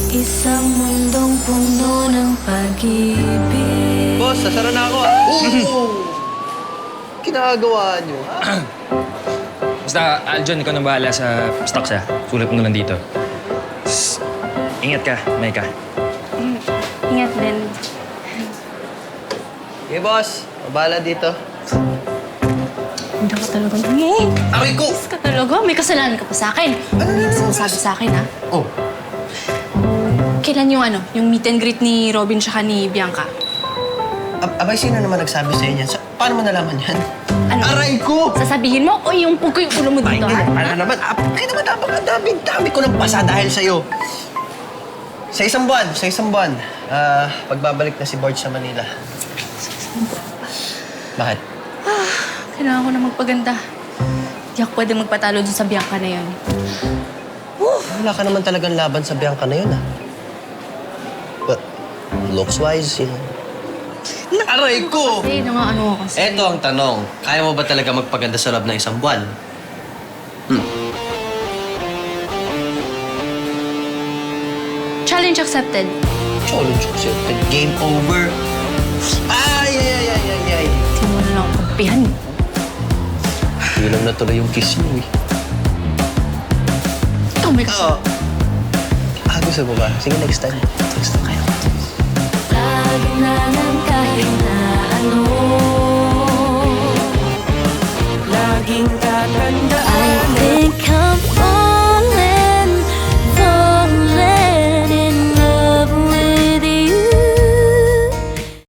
Isang mundong puno ng pag-ibig. Boss, sasara na ako ah. Oo! Kinagawa niyo, ha? Basta, Aljon, ikaw na bahala sa stocks, ha? Sulat mo na lang dito. Ingat ka, Micah. Ingat din. Okay, boss. Mabala dito. Hindi ka talaga. Hey! Aray ko! Ka talaga? May kasalanan ka pa sa akin. Ano yung sinasabi sa akin, ha? Oh, Kailan yung meet and greet ni Robin tsaka ni Bianca? abay, sino naman nagsabi sa inyo? Paano mo nalaman yan? Ano? Aray ko! Sasabihin mo o yung pugko yung ulo mo Ay, dito, hindi. ha? Para naman, ay naman, dami ko ng pasa dahil sa'yo. Sa isang buwan, pagbabalik na si Bart sa Manila. Bakit? Kailangan ko na magpaganda. Hindi ako pwede magpatalo dun sa Bianca na yun. Wala ka naman talagang laban sa Bianca na yun, ah. But, looks-wise, Aray ko! Kasi ano ako kasi. Eto ang tanong, kaya mo ba talaga magpaganda sa loob ng isang buwan? Challenge accepted. Challenge accepted. Game over. Ay! Hindi mo na lang ako kampihan. Inom na tuloy yung kiss niyo, eh. Oh my God. Gusto mo ba? Sige, next time. Next time kayo. Lagi na lang kahit na ano. Laging tatanda.